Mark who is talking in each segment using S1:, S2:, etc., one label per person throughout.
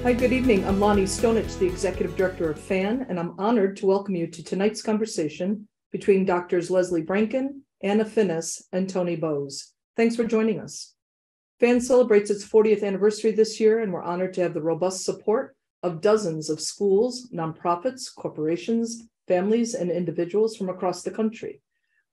S1: Hi, good evening. I'm Lonnie Stonich, the Executive Director of FAN, and I'm honored to welcome you to tonight's conversation between Doctors Leslie Brankin, Anna Finis, and Toni Boos. Thanks for joining us. FAN celebrates its 40th anniversary this year, and we're honored to have the robust support of dozens of schools, nonprofits, corporations, families, and individuals from across the country.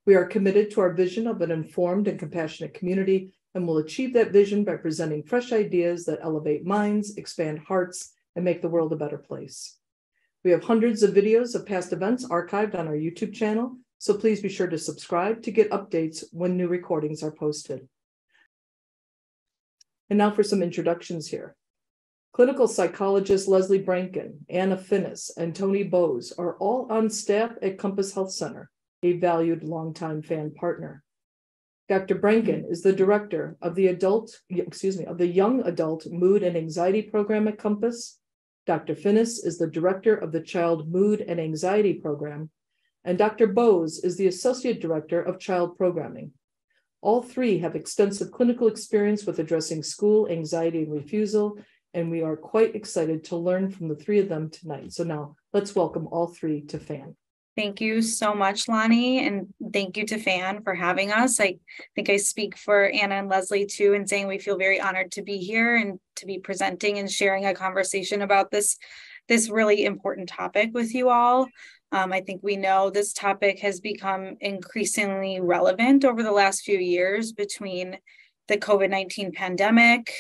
S1: We are committed to our vision of an informed and compassionate community, and will achieve that vision by presenting fresh ideas that elevate minds, expand hearts, and make the world a better place. We have hundreds of videos of past events archived on our YouTube channel, so please be sure to subscribe to get updates when new recordings are posted. And now for some introductions here. Clinical psychologists Leslie Brankin, Anna Finis, and Toni Boos are all on staff at Compass Health Center, a valued longtime FAN partner. Dr. Brankin is the director of the Young Adult Mood and Anxiety Program at Compass. Dr. Finis is the director of the Child Mood and Anxiety Program, and Dr. Boos is the associate director of Child Programming. All three have extensive clinical experience with addressing school anxiety and refusal, and we are quite excited to learn from the three of them tonight. So now let's welcome all three to FAN.
S2: Thank you so much, Lonnie, and thank you to FAN for having us. I think I speak for Anna and Leslie too in saying we feel very honored to be here and to be presenting and sharing a conversation about this really important topic with you all. I think we know this topic has become increasingly relevant over the last few years between the COVID-19 pandemic,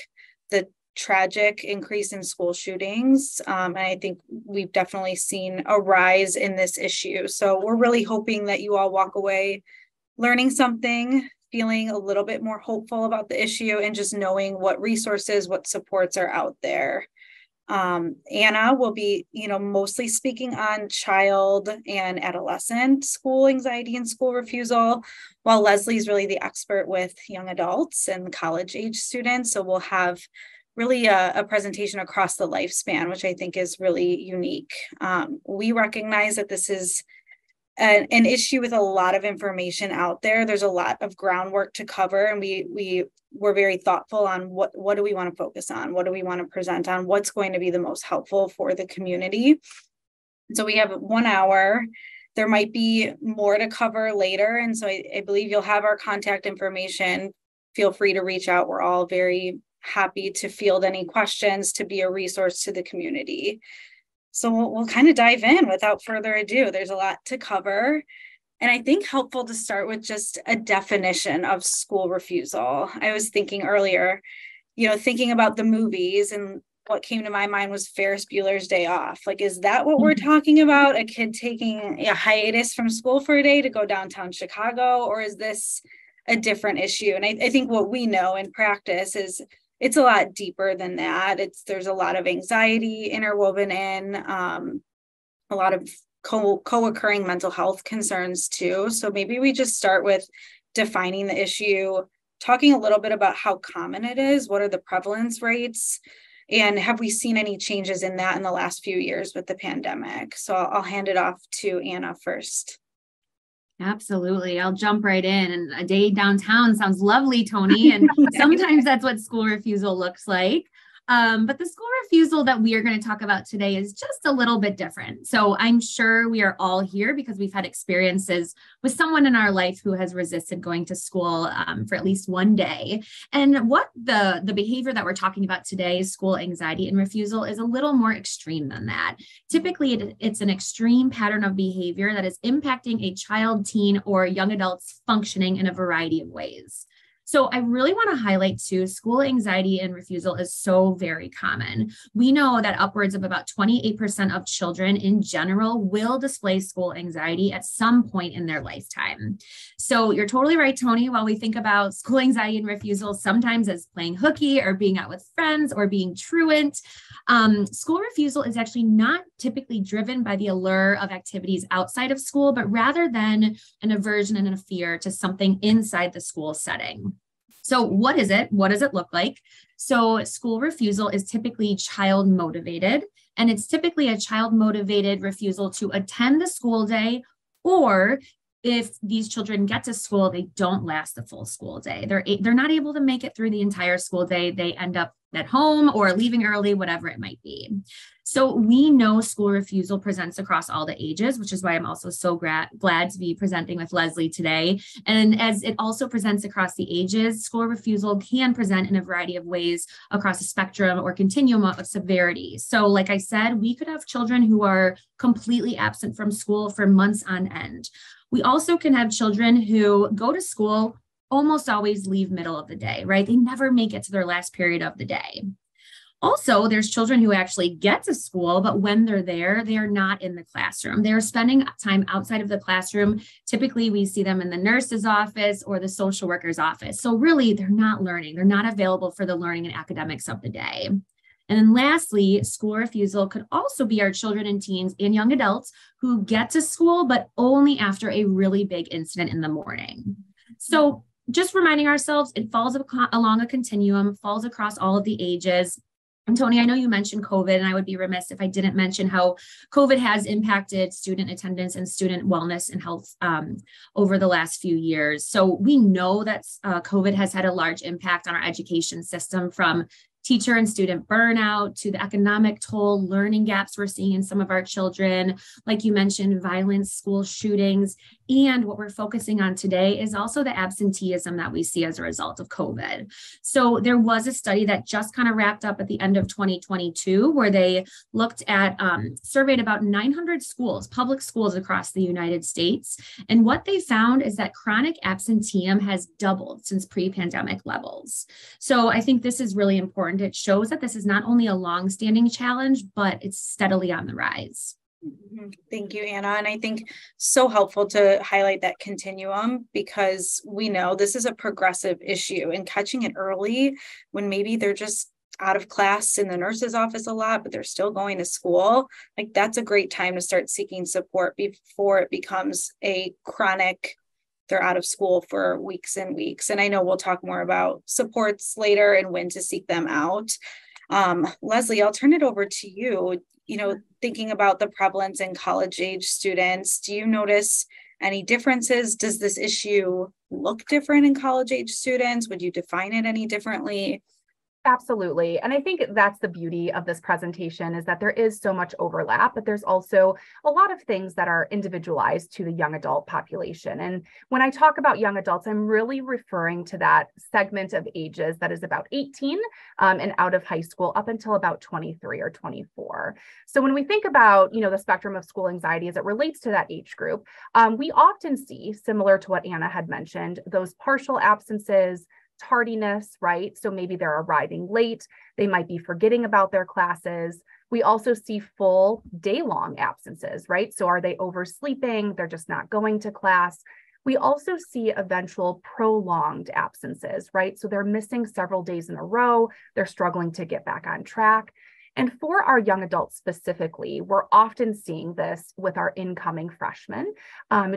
S2: the tragic increase in school shootings. And I think we've definitely seen a rise in this issue. So we're really hoping that you all walk away learning something, feeling a little bit more hopeful about the issue, and just knowing what resources, what supports are out there. Anna will be, mostly speaking on child and adolescent school anxiety and school refusal, while Leslie's really the expert with young adults and college age students. So we'll have really a presentation across the lifespan, which I think is really unique. We recognize that this is an issue with a lot of information out there. There's a lot of groundwork to cover, and we were very thoughtful on what do we want to focus on, what do we want to present on, what's going to be the most helpful for the community. So we have 1 hour. There might be more to cover later, and so I believe you'll have our contact information. Feel free to reach out. We're all very happy to field any questions, to be a resource to the community. So we'll kind of dive in without further ado. There's a lot to cover. And I think helpful to start with just a definition of school refusal. I was thinking earlier, thinking about the movies, and what came to my mind was Ferris Bueller's Day Off. Like, is that what we're talking about? A kid taking a hiatus from school for a day to go downtown Chicago? Or is this a different issue? And I think what we know in practice is it's a lot deeper than that. There's a lot of anxiety interwoven in, a lot of co-occurring mental health concerns too. So maybe we just start with defining the issue, talking a little bit about how common it is, what are the prevalence rates, and have we seen any changes in that in the last few years with the pandemic? So I'll hand it off to Anna first.
S3: Absolutely. I'll jump right in. And a day downtown sounds lovely, Toni. And sometimes that's what school refusal looks like. But the school refusal that we are going to talk about today is just a little bit different. So I'm sure we are all here because we've had experiences with someone in our life who has resisted going to school for at least one day. And what the behavior that we're talking about today, school anxiety and refusal, is a little more extreme than that. Typically, it's an extreme pattern of behavior that is impacting a child, teen, or young adult's functioning in a variety of ways. So I really want to highlight too, school anxiety and refusal is so very common. We know that upwards of about 28% of children in general will display school anxiety at some point in their lifetime. So you're totally right, Toni. While we think about school anxiety and refusal sometimes as playing hooky or being out with friends or being truant, school refusal is actually not typically driven by the allure of activities outside of school, but rather than an aversion and a fear to something inside the school setting. So what is it? What does it look like? So school refusal is typically child motivated, and it's typically a child motivated refusal to attend the school day, or if these children get to school, they don't last the full school day. They're not able to make it through the entire school day. They end up at home or leaving early, whatever it might be. So we know school refusal presents across all the ages, which is why I'm also so glad to be presenting with Leslie today. And as it also presents across the ages, school refusal can present in a variety of ways across a spectrum or continuum of severity. So like I said, we could have children who are completely absent from school for months on end. We also can have children who go to school, almost always leave middle of the day, right? They never make it to their last period of the day. Also, there's children who actually get to school, but when they're there, they are not in the classroom. They're spending time outside of the classroom. Typically, we see them in the nurse's office or the social worker's office. So really, they're not learning. They're not available for the learning and academics of the day. And then lastly, school refusal could also be our children and teens and young adults who get to school, but only after a really big incident in the morning. So just reminding ourselves, it falls along a continuum, falls across all of the ages. And Toni, I know you mentioned COVID, and I would be remiss if I didn't mention how COVID has impacted student attendance and student wellness and health over the last few years. So we know that COVID has had a large impact on our education system, from teacher and student burnout to the economic toll, learning gaps we're seeing in some of our children. Like you mentioned, violence, school shootings. And what we're focusing on today is also the absenteeism that we see as a result of COVID. So there was a study that just kind of wrapped up at the end of 2022, where they looked at, surveyed about 900 schools, public schools across the United States. And what they found is that chronic absenteeism has doubled since pre-pandemic levels. So I think this is really important. It shows that this is not only a long-standing challenge, but it's steadily on the rise.
S2: Thank you, Anna. And I think so helpful to highlight that continuum, because we know this is a progressive issue, and catching it early when maybe they're just out of class in the nurse's office a lot, but they're still going to school, like that's a great time to start seeking support before it becomes a chronic, they're out of school for weeks and weeks. And I know we'll talk more about supports later and when to seek them out. Leslie, I'll turn it over to you. Thinking about the prevalence in college age students, do you notice any differences? Does this issue look different in college age students? Would you define it any differently?
S4: Absolutely. And I think that's the beauty of this presentation, is that there is so much overlap, but there's also a lot of things that are individualized to the young adult population. And when I talk about young adults, I'm really referring to that segment of ages that is about 18 and out of high school up until about 23 or 24. So when we think about, the spectrum of school anxiety as it relates to that age group, we often see, similar to what Anna had mentioned, those partial absences, tardiness, right? So maybe they're arriving late, they might be forgetting about their classes. We also see full day-long absences, right? So are they oversleeping? They're just not going to class. We also see eventual prolonged absences, right? So they're missing several days in a row, they're struggling to get back on track. And for our young adults specifically, we're often seeing this with our incoming freshmen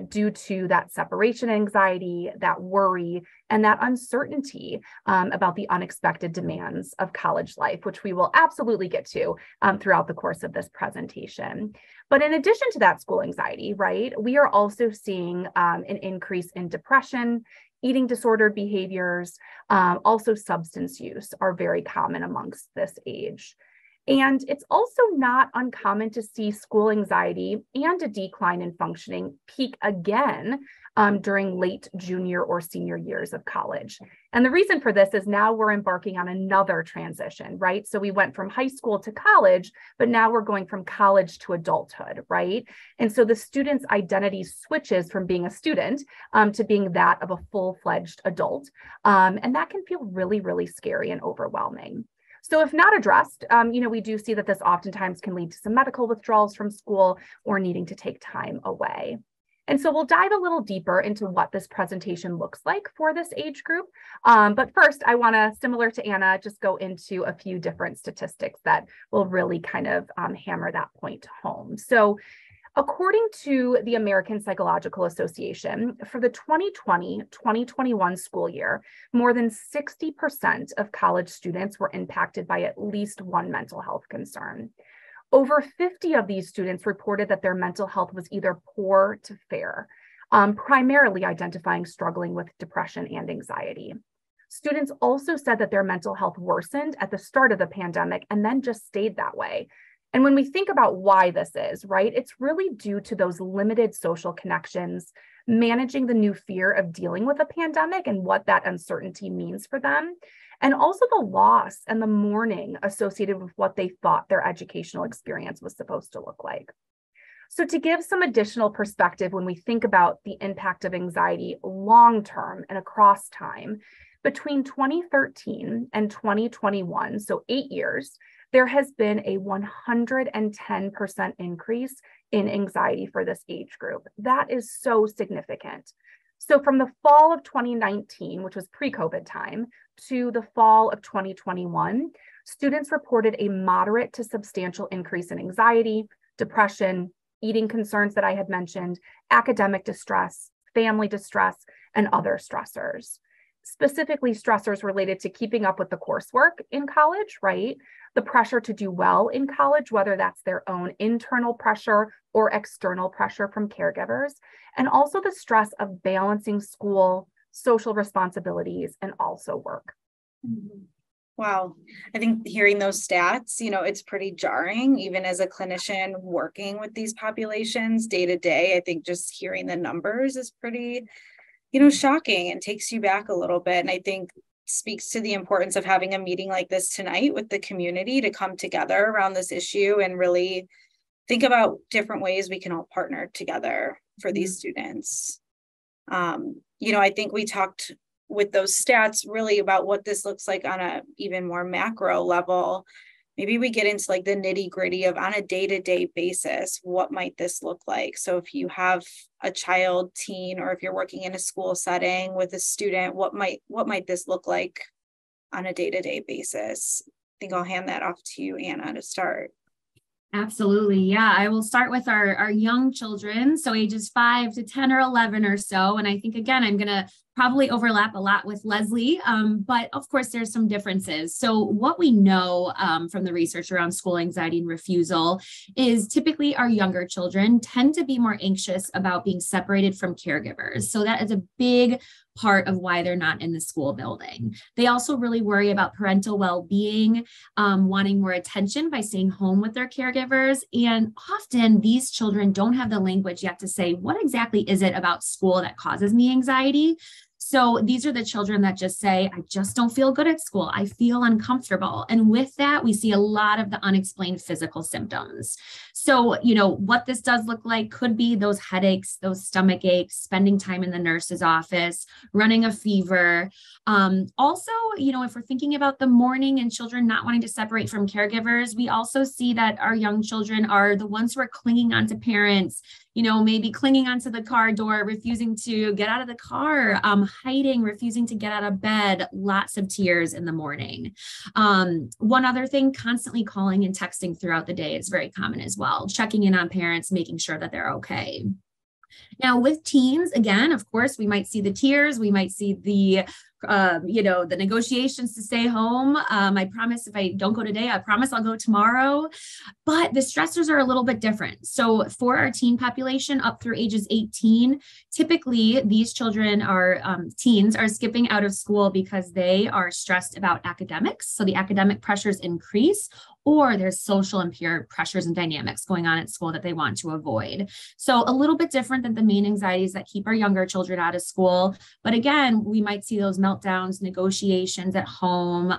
S4: due to that separation anxiety, that worry, and that uncertainty about the unexpected demands of college life, which we will absolutely get to throughout the course of this presentation. But in addition to that school anxiety, right, we are also seeing an increase in depression, eating disordered behaviors, also substance use are very common amongst this age. And it's also not uncommon to see school anxiety and a decline in functioning peak again during late junior or senior years of college. And the reason for this is now we're embarking on another transition, right? So we went from high school to college, but now we're going from college to adulthood, right? And so the student's identity switches from being a student to being that of a full-fledged adult. And that can feel really, really scary and overwhelming. So if not addressed, we do see that this oftentimes can lead to some medical withdrawals from school or needing to take time away. And so we'll dive a little deeper into what this presentation looks like for this age group. But first, I want to, similar to Anna, just go into a few different statistics that will really kind of hammer that point home. So according to the American Psychological Association, for the 2020-2021 school year, more than 60% of college students were impacted by at least one mental health concern. Over 50 of these students reported that their mental health was either poor to fair. primarily identifying struggling with depression and anxiety. Students also said that their mental health worsened at the start of the pandemic and then just stayed that way. And when we think about why this is, right, it's really due to those limited social connections, managing the new fear of dealing with a pandemic and what that uncertainty means for them, and also the loss and the mourning associated with what they thought their educational experience was supposed to look like. So to give some additional perspective when we think about the impact of anxiety long-term and across time, between 2013 and 2021, so 8 years, there has been a 110% increase in anxiety for this age group. That is so significant. So from the fall of 2019, which was pre-COVID time, to the fall of 2021, students reported a moderate to substantial increase in anxiety, depression, eating concerns that I had mentioned, academic distress, family distress, and other stressors. Specifically stressors related to keeping up with the coursework in college, right? The pressure to do well in college, whether that's their own internal pressure or external pressure from caregivers, and also the stress of balancing school, social responsibilities, and also work.
S2: Wow. I think hearing those stats, it's pretty jarring, even as a clinician working with these populations day to day. I think just hearing the numbers is pretty shocking and takes you back a little bit. And I think speaks to the importance of having a meeting like this tonight with the community to come together around this issue and really think about different ways we can all partner together for these students. I think we talked with those stats really about what this looks like on a even more macro level. Maybe we get into like the nitty gritty of on a day-to-day basis, what might this look like? So if you have a child, teen, or if you're working in a school setting with a student, what might this look like on a day-to-day basis? I think I'll hand that off to you, Anna, to start.
S3: Absolutely. Yeah, I will start with our young children, so ages 5 to 10 or 11 or so. And I think, again, I'm going to probably overlap a lot with Leslie, but of course, there's some differences. So what we know from the research around school anxiety and refusal is typically our younger children tend to be more anxious about being separated from caregivers. So that is a big part of why they're not in the school building. They also really worry about parental well-being, wanting more attention by staying home with their caregivers. And often these children don't have the language yet to say, what exactly is it about school that causes me anxiety? So these are the children that just say, I just don't feel good at school. I feel uncomfortable. And with that, we see a lot of the unexplained physical symptoms. So, what this does look like could be those headaches, those stomach aches, spending time in the nurse's office, running a fever. Also, if we're thinking about the morning and children not wanting to separate from caregivers, we also see that our young children are the ones who are clinging onto parents, maybe clinging onto the car door, refusing to get out of the car, hiding, refusing to get out of bed, lots of tears in the morning. One other thing, constantly calling and texting throughout the day is very common as well, checking in on parents, making sure that they're okay. Now with teens, again, of course, we might see the tears, we might see the negotiations to stay home. I promise if I don't go today, I promise I'll go tomorrow. But the stressors are a little bit different. So for our teen population up through ages 18, typically these children teens are skipping out of school because they are stressed about academics. So the academic pressures increase, or there's social and peer pressures and dynamics going on at school that they want to avoid. So a little bit different than the main anxieties that keep our younger children out of school. But again, we might see those meltdowns, negotiations at home.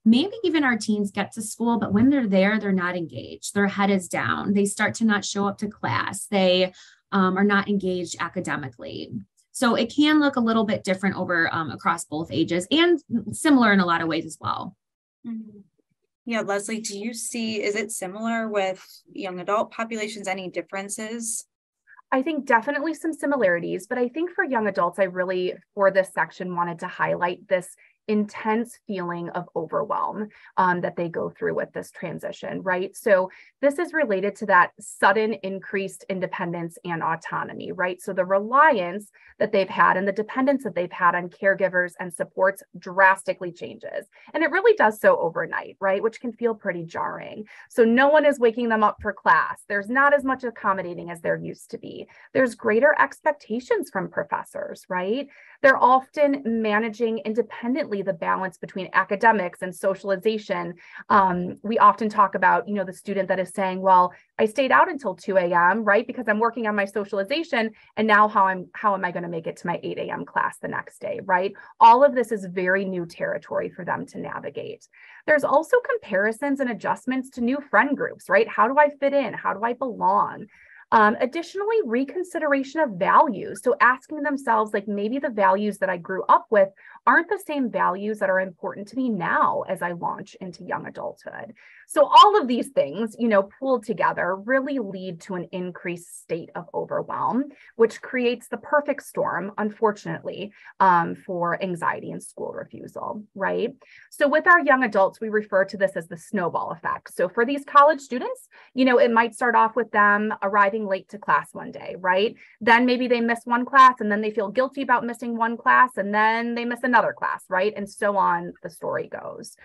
S3: Maybe even our teens get to school, but when they're there, they're not engaged. Their head is down. They start to not show up to class. They are not engaged academically. So it can look a little bit different over across both ages and similar in a lot of ways as well.
S2: Mm-hmm. Yeah, Leslie, is it similar with young adult populations? Any differences?
S4: I think definitely some similarities, but I think for young adults, I really, for this section, wanted to highlight this intense feeling of overwhelm that they go through with this transition, right? So this is related to that sudden increased independence and autonomy, right? So the reliance that they've had and the dependence that they've had on caregivers and supports drastically changes. And it really does so overnight, right? Which can feel pretty jarring. So no one is waking them up for class. There's not as much accommodating as there used to be. There's greater expectations from professors, right? They're often managing independently the balance between academics and socialization. We often talk about, the student that is saying, well, I stayed out until 2 a.m., right? Because I'm working on my socialization. And now how am I going to make it to my 8 a.m. class the next day, right? All of this is very new territory for them to navigate. There's also comparisons and adjustments to new friend groups, right? How do I fit in? How do I belong? Additionally, reconsideration of values. So asking themselves, like, maybe the values that I grew up with aren't the same values that are important to me now as I launch into young adulthood. So all of these things, pooled together really lead to an increased state of overwhelm, which creates the perfect storm, unfortunately, for anxiety and school refusal, right? So with our young adults, we refer to this as the snowball effect. So for these college students, it might start off with them arriving late to class one day, right? Then maybe they miss one class and then they feel guilty about missing one class and then they miss another class, right? And so on the story goes.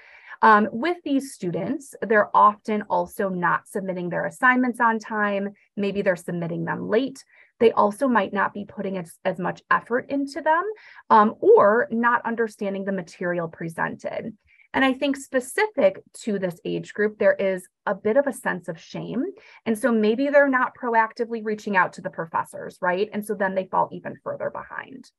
S4: With these students, they're often also not submitting their assignments on time. Maybe they're submitting them late. They also might not be putting as much effort into them or not understanding the material presented. And I think specific to this age group, there is a bit of a sense of shame. And so maybe they're not proactively reaching out to the professors, right? And so then they fall even further behind.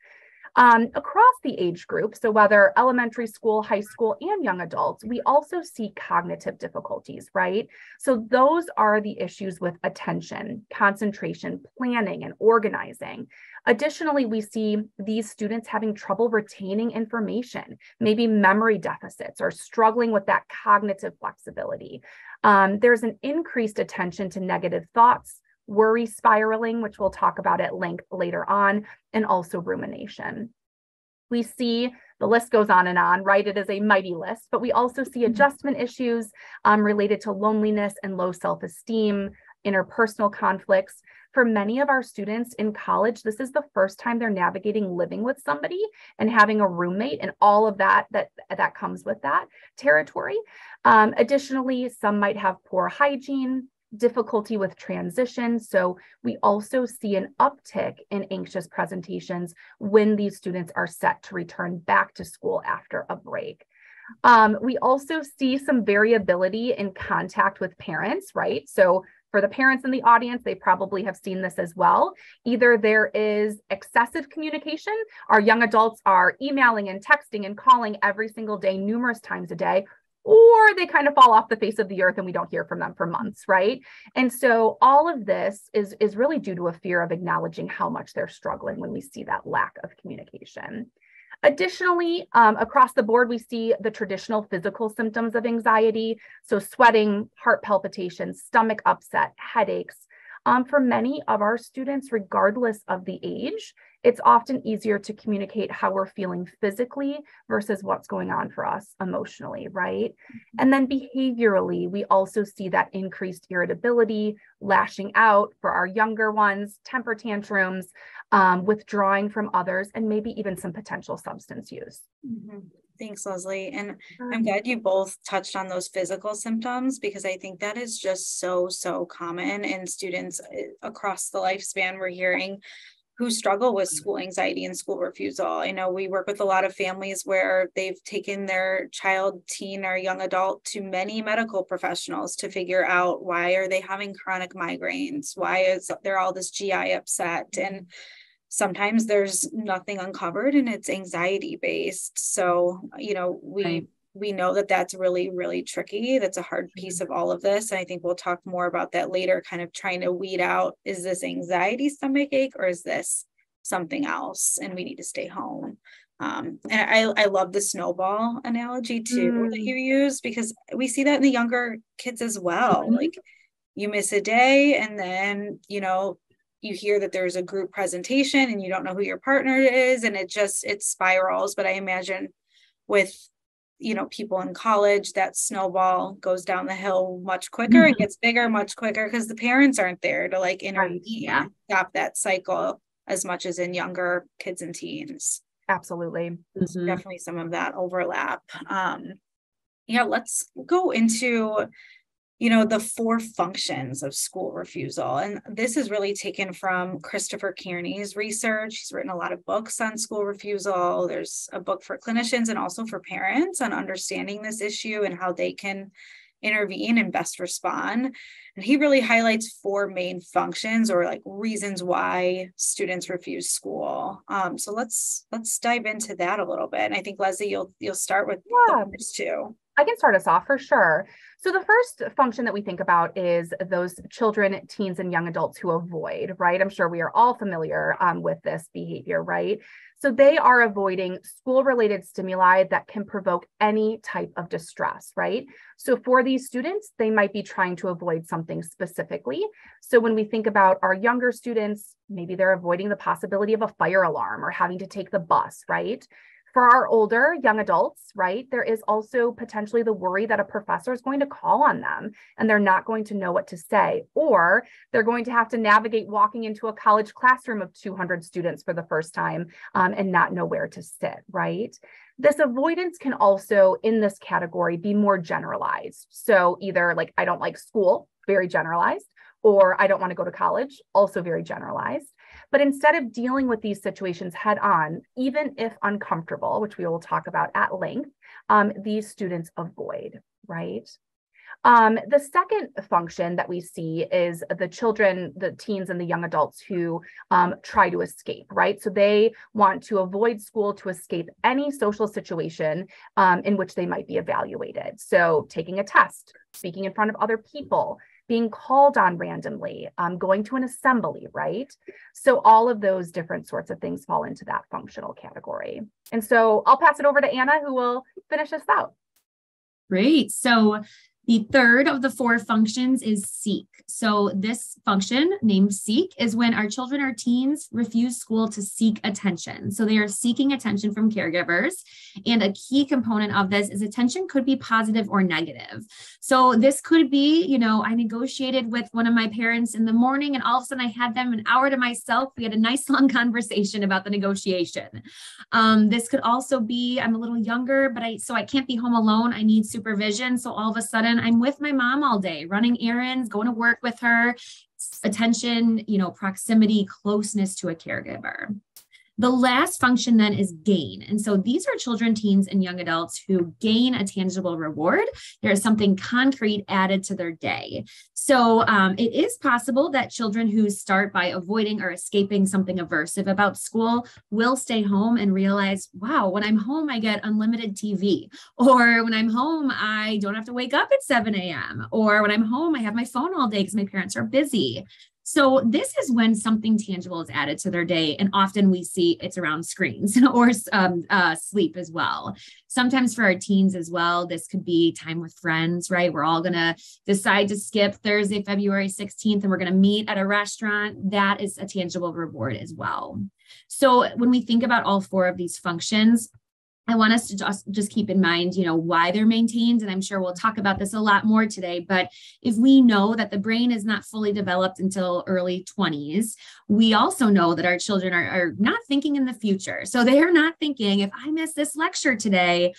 S4: Across the age group, so whether elementary school, high school, and young adults, we also see cognitive difficulties, right? So those are the issues with attention, concentration, planning, and organizing. Additionally, we see these students having trouble retaining information, maybe memory deficits or struggling with that cognitive flexibility. There's an increased attention to negative thoughts, worry spiraling, which we'll talk about at length later on, and also rumination. We see the list goes on, right? It is a mighty list, but we also see adjustment issues related to loneliness and low self-esteem, interpersonal conflicts. For many of our students in college, this is the first time they're navigating living with somebody and having a roommate and all of that comes with that territory. Additionally, some might have poor hygiene, difficulty with transition. So we also see an uptick in anxious presentations when these students are set to return back to school after a break. We also see some variability in contact with parents, right? So for the parents in the audience, they probably have seen this as well. Either there is excessive communication, our young adults are emailing and texting and calling every single day, numerous times a day, or they kind of fall off the face of the earth and we don't hear from them for months, right? And so all of this is really due to a fear of acknowledging how much they're struggling when we see that lack of communication. Additionally, across the board, we see the traditional physical symptoms of anxiety. So sweating, heart palpitations, stomach upset, headaches. For many of our students, regardless of the age, it's often easier to communicate how we're feeling physically versus what's going on for us emotionally, right? And then behaviorally, we also see that increased irritability, lashing out for our younger ones, temper tantrums, withdrawing from others, and maybe even some potential substance use.
S2: Mm-hmm. Thanks, Leslie. And I'm glad you both touched on those physical symptoms because I think that is just so common in students across the lifespan. We're hearing who struggle with school anxiety and school refusal. I know we work with a lot of families where they've taken their child, teen, or young adult to many medical professionals to figure out why are they having chronic migraines? Why is there all this GI upset? And sometimes there's nothing uncovered and it's anxiety based. So, we know that that's really tricky. That's a hard piece of all of this. And I think we'll talk more about that later, kind of trying to weed out, is this anxiety stomach ache or is this something else? And we need to stay home. And I love the snowball analogy too, that you use, because we see that in the younger kids as well. Like you miss a day and then, you hear that there's a group presentation and you don't know who your partner is and it spirals. But I imagine with, people in college, that snowball goes down the hill much quicker and gets bigger much quicker because the parents aren't there to like intervene and stop that cycle as much as in younger kids and teens.
S4: Absolutely.
S2: Definitely some of that overlap. Let's go into the 4 functions of school refusal. And this is really taken from Christopher Kearney's research. He's written a lot of books on school refusal. There's a book for clinicians and also for parents on understanding this issue and how they can intervene and best respond. And he really highlights 4 main functions or like reasons why students refuse school. So let's dive into that a little bit. And I think Leslie, you'll start with the first 2.
S4: I can start us off for sure. So the first function that we think about is those children, teens, and young adults who avoid, right? I'm sure we are all familiar with this behavior, right? So they are avoiding school-related stimuli that can provoke any type of distress, right? So for these students, they might be trying to avoid something specifically. So when we think about our younger students, maybe they're avoiding the possibility of a fire alarm or having to take the bus, right? For our older young adults, right, there is also potentially the worry that a professor is going to call on them and they're not going to know what to say, or they're going to have to navigate walking into a college classroom of 200 students for the first time and not know where to sit, right? This avoidance can also, in this category, be more generalized. So either like, I don't like school, very generalized, or I don't want to go to college, also very generalized. But instead of dealing with these situations head on, even if uncomfortable, which we will talk about at length, these students avoid, right? The second function that we see is the children, the teens and the young adults who try to escape, right? So they want to avoid school to escape any social situation in which they might be evaluated. So taking a test, speaking in front of other people, being called on randomly, going to an assembly, right? So all of those different sorts of things fall into that functional category. And so I'll pass it over to Anna, who will finish us out.
S3: Great. So the third of the 4 functions is seek. So this function named seek is when our children or teens refuse school to seek attention. So they are seeking attention from caregivers. And a key component of this is attention could be positive or negative. So this could be, I negotiated with one of my parents in the morning and all of a sudden I had them an hour to myself. We had a nice long conversation about the negotiation. This could also be, I'm a little younger, but I can't be home alone. I need supervision. So all of a sudden I'm with my mom all day, running errands, going to work with her, attention, proximity, closeness to a caregiver. The last function then is gain. And so these are children, teens, and young adults who gain a tangible reward. There is something concrete added to their day. So it is possible that children who start by avoiding or escaping something aversive about school will stay home and realize, wow, when I'm home, I get unlimited TV. Or when I'm home, I don't have to wake up at 7 a.m. Or when I'm home, I have my phone all day because my parents are busy. So this is when something tangible is added to their day. And often we see it's around screens or sleep as well. Sometimes for our teens as well, this could be time with friends, right? We're all going to decide to skip Thursday, February 16th, and we're going to meet at a restaurant. That is a tangible reward as well. So when we think about all 4 of these functions, I want us to just keep in mind, why they're maintained. And I'm sure we'll talk about this a lot more today. But if we know that the brain is not fully developed until early 20s, we also know that our children are not thinking in the future. So they are not thinking, if I miss this lecture today,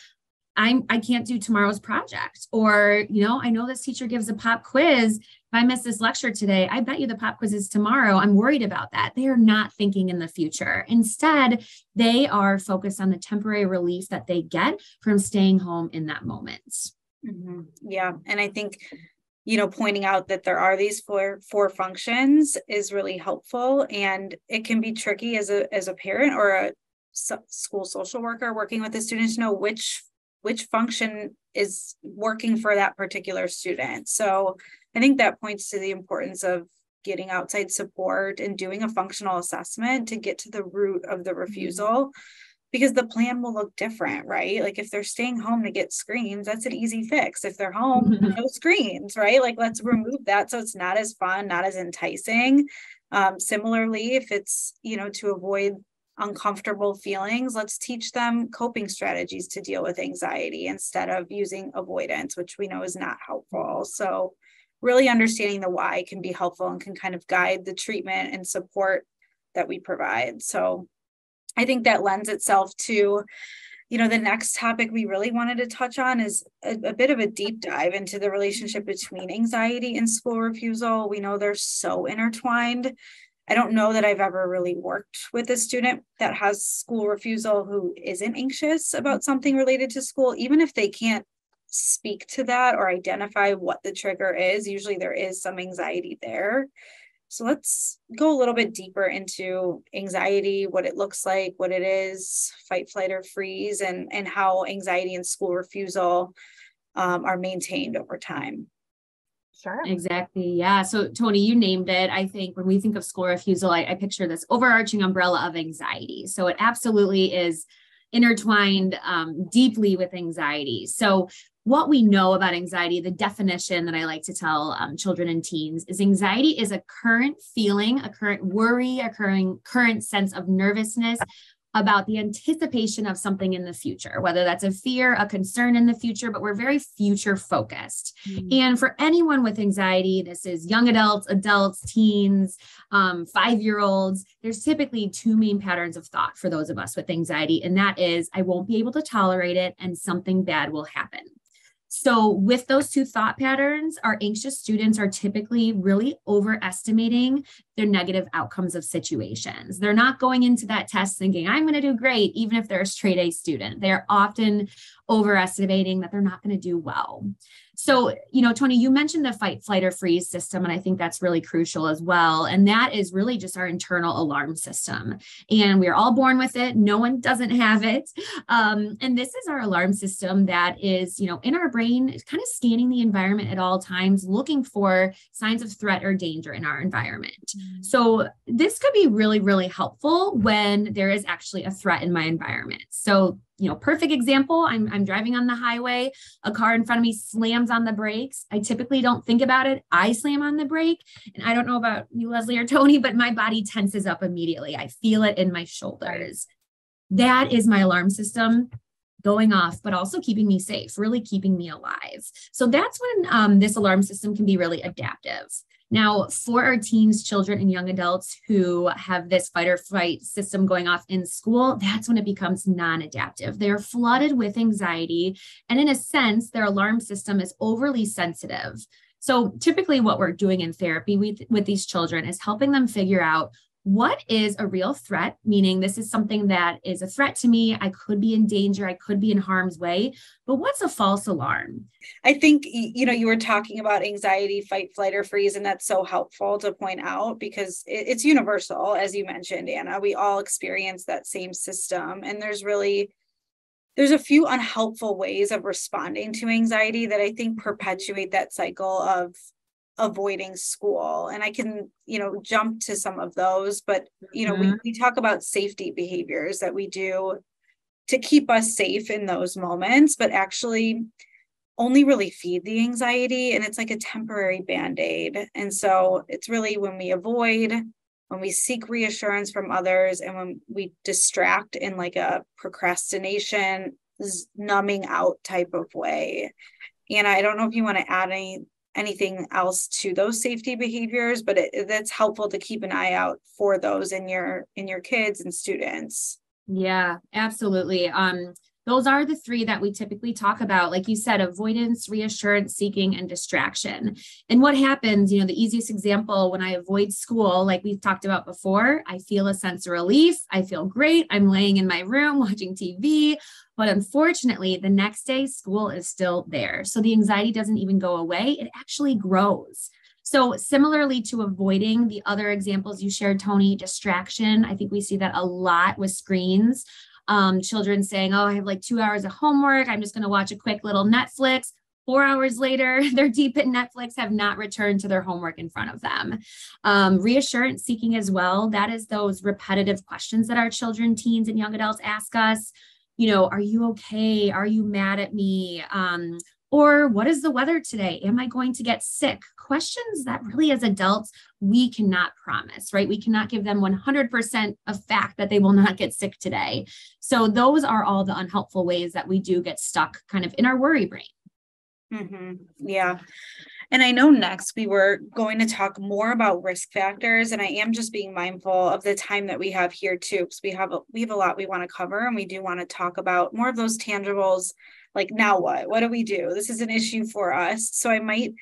S3: I can't do tomorrow's project. Or, I know this teacher gives a pop quiz. If I miss this lecture today, I bet you the pop quiz is tomorrow. I'm worried about that. They are not thinking in the future. Instead, they are focused on the temporary relief that they get from staying home in that moment.
S2: Mm-hmm. Yeah. And I think, pointing out that there are these four functions is really helpful. And it can be tricky as a parent or a school social worker working with the students to know which function is working for that particular student. So I think that points to the importance of getting outside support and doing a functional assessment to get to the root of the refusal, because the plan will look different, right? Like if they're staying home to get screens, that's an easy fix. If they're home, no screens, right? Like let's remove that so it's not as fun, not as enticing. Similarly, if it's, to avoid uncomfortable feelings, let's teach them coping strategies to deal with anxiety instead of using avoidance, which we know is not helpful. So really understanding the why can be helpful and can kind of guide the treatment and support that we provide. So I think that lends itself to, the next topic we really wanted to touch on is a bit of a deep dive into the relationship between anxiety and school refusal. We know they're so intertwined. I don't know that I've ever really worked with a student that has school refusal who isn't anxious about something related to school, even if they can't speak to that or identify what the trigger is. Usually there is some anxiety there. So let's go a little bit deeper into anxiety, what it looks like, what it is, fight, flight, or freeze, and how anxiety and school refusal are maintained over time.
S4: Sure.
S3: Exactly. Yeah. So Toni, you named it. I think when we think of school refusal, I picture this overarching umbrella of anxiety. So it absolutely is intertwined deeply with anxiety. So what we know about anxiety, the definition that I like to tell children and teens is anxiety is a current feeling, a current worry, a current sense of nervousness about the anticipation of something in the future, whether that's a fear, a concern in the future, but we're very future focused. And for anyone with anxiety, this is young adults, teens, 5-year-olds, there's typically two main patterns of thought for those of us with anxiety. And that is, I won't be able to tolerate it and something bad will happen. So with those two thought patterns, our anxious students are typically really overestimating their negative outcomes of situations. They're not going into that test thinking, I'm going to do great, even if they're a straight A student. They're often overestimating that they're not going to do well. So, Toni, you mentioned the fight, flight, or freeze system, and I think that's really crucial as well. And that is really just our internal alarm system. And we're all born with it. No one doesn't have it. And this is our alarm system that is, in our brain, kind of scanning the environment at all times, looking for signs of threat or danger in our environment. So this could be really, really helpful when there is actually a threat in my environment. So, perfect example, I'm driving on the highway, a car in front of me slams on the brakes. I typically don't think about it. I slam on the brake. And I don't know about you, Leslie or Toni, but my body tenses up immediately. I feel it in my shoulders. That is my alarm system going off, but also keeping me safe, really keeping me alive. So that's when this alarm system can be really adaptive. Now, for our teens, children, and young adults who have this fight or flight system going off in school, that's when it becomes non-adaptive. They're flooded with anxiety, and in a sense, their alarm system is overly sensitive. So typically what we're doing in therapy with these children is helping them figure out what is a real threat, meaning this is something that is a threat to me. I could be in danger. I could be in harm's way. But what's a false alarm?
S2: I think, you were talking about anxiety, fight, flight, or freeze, and that's so helpful to point out because it's universal, as you mentioned, Anna. We all experience that same system. And there's a few unhelpful ways of responding to anxiety that I think perpetuate that cycle of avoiding school. And I can, jump to some of those, but, we talk about safety behaviors that we do to keep us safe in those moments, but actually only really feed the anxiety. And it's like a temporary Band-Aid. And so it's really when we avoid, when we seek reassurance from others, and when we distract in like a procrastination, numbing out type of way. And I don't know if you want to add anything else to those safety behaviors, but that's helpful to keep an eye out for those in your kids and students.
S3: Yeah, absolutely. Those are the three that we typically talk about. Like you said, avoidance, reassurance seeking, and distraction. And what happens, the easiest example, when I avoid school, like we've talked about before, I feel a sense of relief. I feel great. I'm laying in my room watching TV. But unfortunately, the next day, school is still there. So the anxiety doesn't even go away. It actually grows. So similarly to avoiding the other examples you shared, Toni, distraction, I think we see that a lot with screens. Children saying, oh, I have like 2 hours of homework. I'm just going to watch a quick little Netflix. 4 hours later, they're deep in Netflix, have not returned to their homework in front of them. Reassurance seeking as well. That is those repetitive questions that our children, teens, and young adults ask us. Are you okay? Are you mad at me? Or what is the weather today? Am I going to get sick? Questions that really as adults, we cannot promise, right? We cannot give them 100% of fact that they will not get sick today. So those are all the unhelpful ways that we do get stuck kind of in our worry brain.
S2: Yeah. And I know next we were going to talk more about risk factors, and I am just being mindful of the time that we have here too, because we have a lot we want to cover, and we do want to talk about more of those tangibles, like now what do we do? This is an issue for us. So I might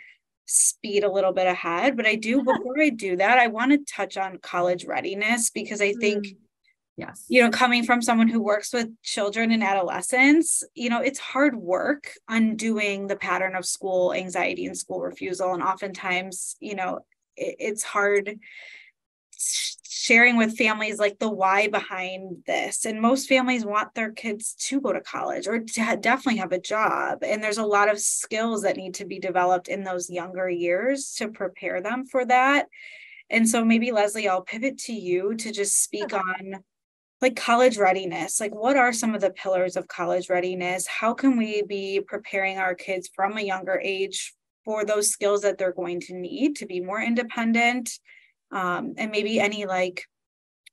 S2: speed a little bit ahead, but before I do that, I want to touch on college readiness, because I think
S3: yes,
S2: coming from someone who works with children and adolescents, it's hard work undoing the pattern of school anxiety and school refusal. And oftentimes, it's hard sharing with families like the why behind this. And most families want their kids to go to college or to definitely have a job. And there's a lot of skills that need to be developed in those younger years to prepare them for that. And so maybe, Leslie, I'll pivot to you to just speak on like college readiness. Like, what are some of the pillars of college readiness? How can we be preparing our kids from a younger age for those skills that they're going to need to be more independent? And maybe any like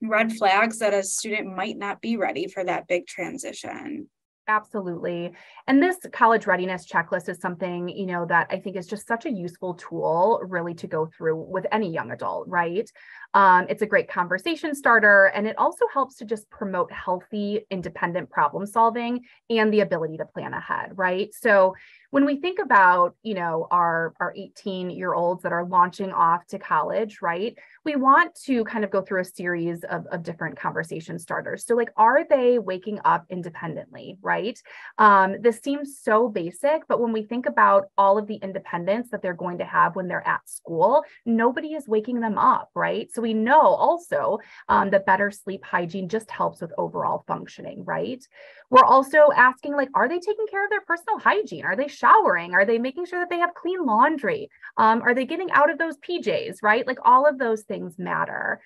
S2: red flags that a student might not be ready for that big transition.
S4: Absolutely. And this college readiness checklist is something, that I think is just such a useful tool really to go through with any young adult, right? It's a great conversation starter, and it also helps to just promote healthy, independent problem solving and the ability to plan ahead, right? So when we think about, our 18-year-olds that are launching off to college, right? We want to kind of go through a series of different conversation starters. So like, are they waking up independently, right? This seems so basic, but when we think about all of the independence that they're going to have when they're at school, nobody is waking them up, right? So we know also that better sleep hygiene just helps with overall functioning, right? We're also asking, like, are they taking care of their personal hygiene? Are they showering? Are they making sure that they have clean laundry? Are they getting out of those PJs, right? Like, all of those things matter.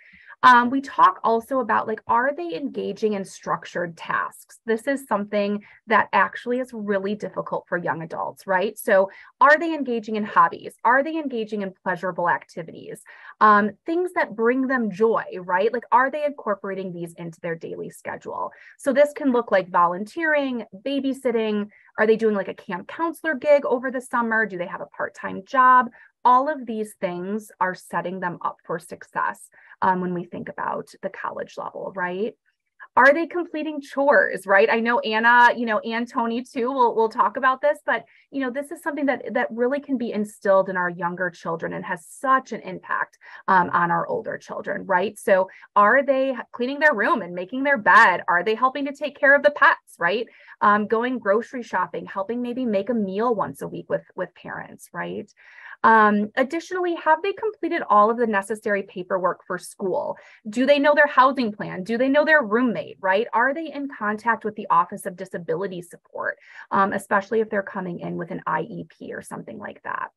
S4: We talk also about, like, are they engaging in structured tasks? This is something that actually is really difficult for young adults, right? So are they engaging in hobbies? Are they engaging in pleasurable activities? Things that bring them joy, right? Like, are they incorporating these into their daily schedule? So this can look like volunteering, babysitting. Are they doing like a camp counselor gig over the summer? Do they have a part-time job? All of these things are setting them up for success when we think about the college level, right? Are they completing chores, right? I know Anna, and Toni too, we'll talk about this, but, this is something that really can be instilled in our younger children and has such an impact on our older children, right? So are they cleaning their room and making their bed? Are they helping to take care of the pets, right? Going grocery shopping, helping maybe make a meal once a week with parents, right? Additionally, have they completed all of the necessary paperwork for school? Do they know their housing plan? Do they know their roommate, right? Are they in contact with the Office of Disability Support, especially if they're coming in with an IEP or something like that?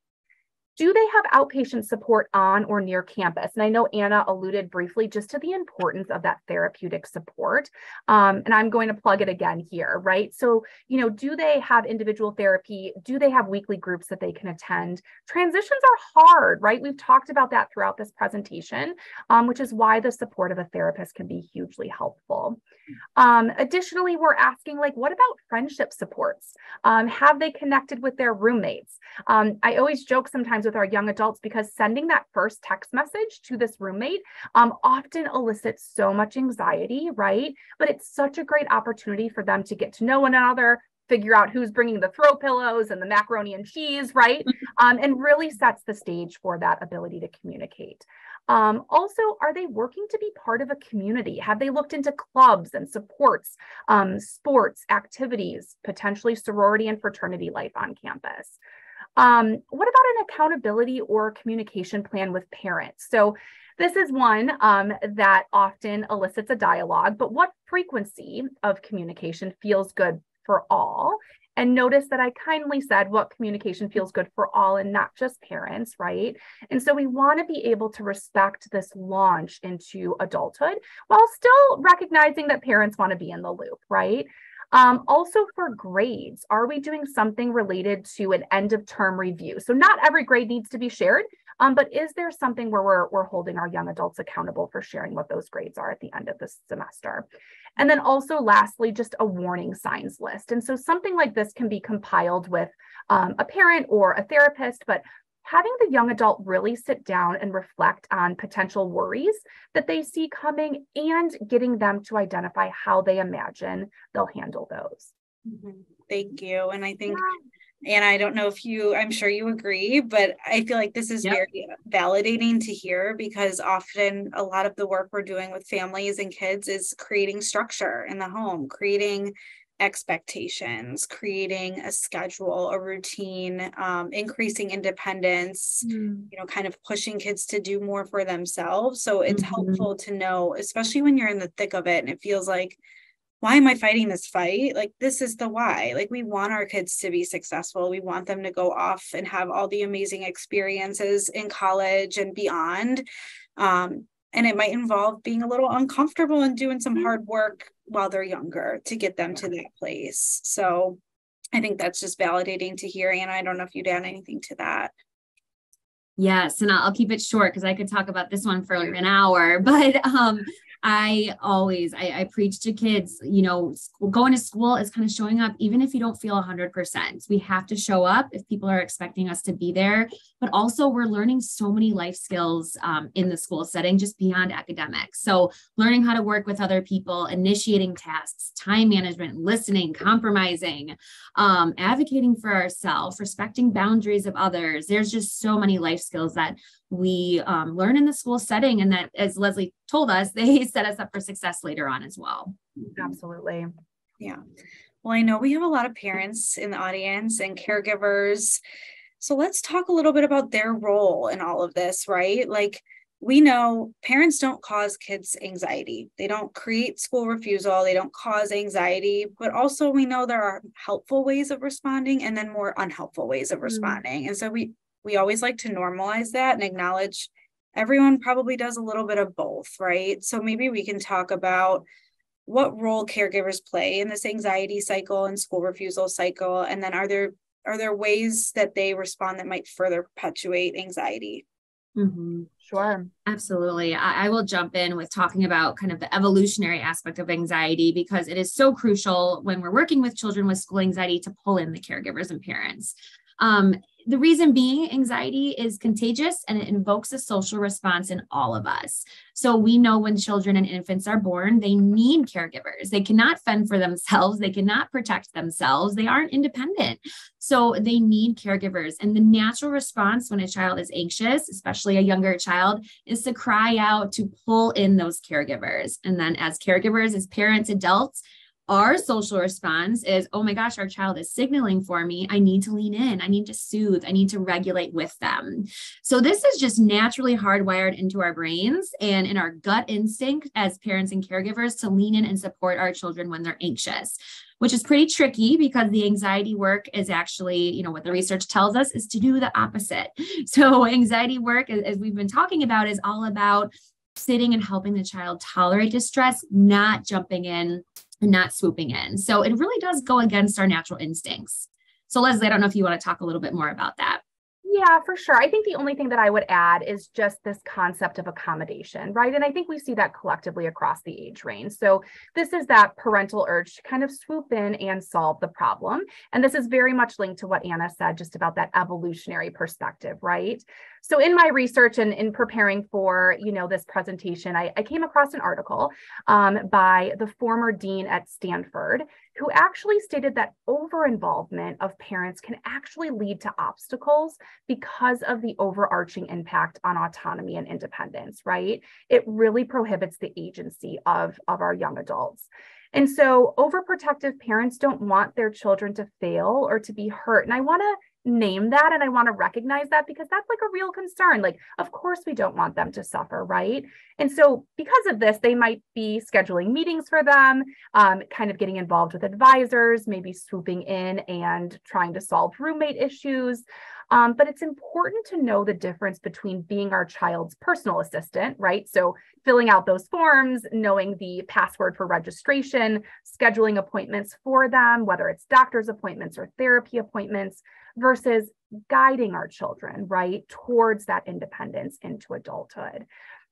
S4: Do they have outpatient support on or near campus? And I know Anna alluded briefly just to the importance of that therapeutic support. And I'm going to plug it again here, right? So, do they have individual therapy? Do they have weekly groups that they can attend? Transitions are hard, right? We've talked about that throughout this presentation, which is why the support of a therapist can be hugely helpful. Additionally, we're asking, like, what about friendship supports? Have they connected with their roommates? I always joke sometimes with our young adults because sending that first text message to this roommate often elicits so much anxiety, right? But it's such a great opportunity for them to get to know one another, figure out who's bringing the throw pillows and the macaroni and cheese, right? And really sets the stage for that ability to communicate. Also, are they working to be part of a community? Have they looked into clubs and supports, sports, activities, potentially sorority and fraternity life on campus? What about an accountability or communication plan with parents? So this is one that often elicits a dialogue, but what frequency of communication feels good for all? And notice that I kindly said what communication feels good for all and not just parents, right? And so we want to be able to respect this launch into adulthood while still recognizing that parents want to be in the loop, right? Also for grades, are we doing something related to an end of term review? So not every grade needs to be shared, but is there something where we're holding our young adults accountable for sharing what those grades are at the end of the semester? And then also lastly, just a warning signs list. And so something like this can be compiled with a parent or a therapist, but having the young adult really sit down and reflect on potential worries that they see coming and getting them to identify how they imagine they'll handle those.
S2: Thank you. And I think, and I don't know if I'm sure you agree, but I feel like this is very validating to hear, because often a lot of the work we're doing with families and kids is creating structure in the home, creating expectations, creating a schedule, a routine, increasing independence, kind of pushing kids to do more for themselves. So it's helpful to know, especially when you're in the thick of it and it feels like, why am I fighting this fight? Like, this is the why. Like, we want our kids to be successful. We want them to go off and have all the amazing experiences in college and beyond. And it might involve being a little uncomfortable and doing some hard work while they're younger to get them to that place. So I think that's just validating to hear. Anna, I don't know if you'd add anything to that.
S3: Yes, and I'll keep it short because I could talk about this one for like an hour, but I preach to kids, going to school is kind of showing up, even if you don't feel 100%. We have to show up if people are expecting us to be there, but also we're learning so many life skills in the school setting, just beyond academics. So learning how to work with other people, initiating tasks, time management, listening, compromising, advocating for ourselves, respecting boundaries of others. There's just so many life skills that we learn in the school setting, and that, as Leslie told us, they set us up for success later on as well.
S4: Absolutely.
S2: Yeah. Well, I know we have a lot of parents in the audience and caregivers. So let's talk a little bit about their role in all of this, right? Like, we know parents don't cause kids anxiety. They don't create school refusal. They don't cause anxiety, but also we know there are helpful ways of responding and then more unhelpful ways of responding. And so we always like to normalize that and acknowledge everyone probably does a little bit of both, right? So maybe we can talk about what role caregivers play in this anxiety cycle and school refusal cycle. And then are there ways that they respond that might further perpetuate anxiety?
S4: Sure.
S3: Absolutely. I will jump in with talking about kind of the evolutionary aspect of anxiety, because it is so crucial when we're working with children with school anxiety to pull in the caregivers and parents. The reason being, anxiety is contagious and it invokes a social response in all of us. So we know when children and infants are born, they need caregivers. They cannot fend for themselves. They cannot protect themselves. They aren't independent. So they need caregivers. And the natural response when a child is anxious, especially a younger child, is to cry out, to pull in those caregivers. And then as caregivers, as parents, adults, our social response is, oh my gosh, our child is signaling for me. I need to lean in. I need to soothe. I need to regulate with them. So this is just naturally hardwired into our brains and in our gut instinct as parents and caregivers to lean in and support our children when they're anxious, which is pretty tricky because the anxiety work is actually, what the research tells us is to do the opposite. So anxiety work, as we've been talking about, is all about sitting and helping the child tolerate distress, not jumping in and not swooping in. So it really does go against our natural instincts. So Leslie, I don't know if you want to talk a little bit more about that.
S4: Yeah, for sure. I think the only thing that I would add is just this concept of accommodation, right? And I think we see that collectively across the age range. So this is that parental urge to kind of swoop in and solve the problem. And this is very much linked to what Anna said, just about that evolutionary perspective, right? So in my research and in preparing for, this presentation, I came across an article by the former dean at Stanford, who actually stated that over-involvement of parents can actually lead to obstacles because of the overarching impact on autonomy and independence, right? It really prohibits the agency of our young adults. And so overprotective parents don't want their children to fail or to be hurt. And I want to name that and I want to recognize that, because that's like a real concern. Like, of course, we don't want them to suffer, right? And so because of this, they might be scheduling meetings for them, kind of getting involved with advisors, maybe swooping in and trying to solve roommate issues. But it's important to know the difference between being our child's personal assistant, right? So filling out those forms, knowing the password for registration, scheduling appointments for them, whether it's doctor's appointments or therapy appointments, versus guiding our children, right, towards that independence into adulthood.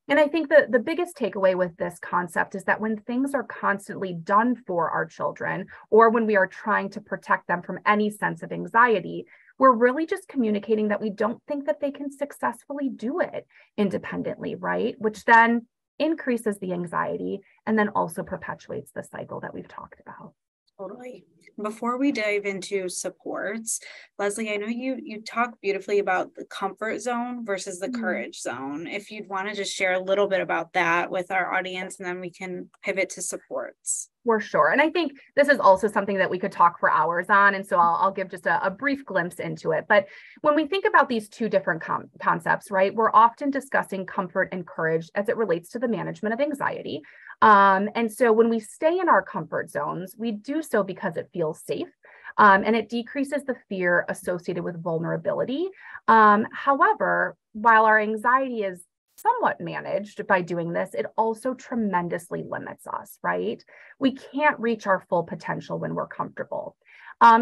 S4: And I think the biggest takeaway with this concept is that when things are constantly done for our children, or when we are trying to protect them from any sense of anxiety, we're really just communicating that we don't think that they can successfully do it independently, right? Which then increases the anxiety and then also perpetuates the cycle that we've talked about.
S2: Totally. Before we dive into supports, Leslie, I know you talk beautifully about the comfort zone versus the courage zone. If you'd want to just share a little bit about that with our audience, and then we can pivot to supports.
S4: For sure. And I think this is also something that we could talk for hours on. And so I'll give just a brief glimpse into it. But when we think about these two different concepts, right, we're often discussing comfort and courage as it relates to the management of anxiety. And so when we stay in our comfort zones, we do so because it feels safe. And it decreases the fear associated with vulnerability. However, while our anxiety is somewhat managed by doing this, it also tremendously limits us, right? We can't reach our full potential when we're comfortable.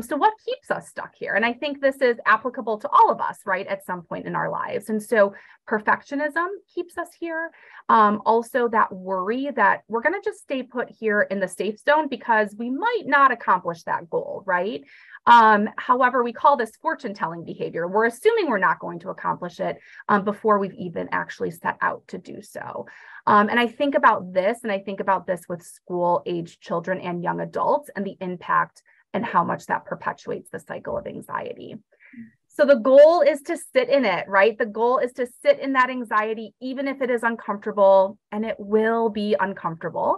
S4: So what keeps us stuck here? And I think this is applicable to all of us, right, at some point in our lives. And so perfectionism keeps us here. Also that worry that we're going to just stay put here in the safe zone because we might not accomplish that goal, right? However, we call this fortune telling behavior. We're assuming we're not going to accomplish it before we've even actually set out to do so. And I think about this with school age children and young adults and the impact and how much that perpetuates the cycle of anxiety. So the goal is to sit in it, right? The goal is to sit in that anxiety, even if it is uncomfortable, and it will be uncomfortable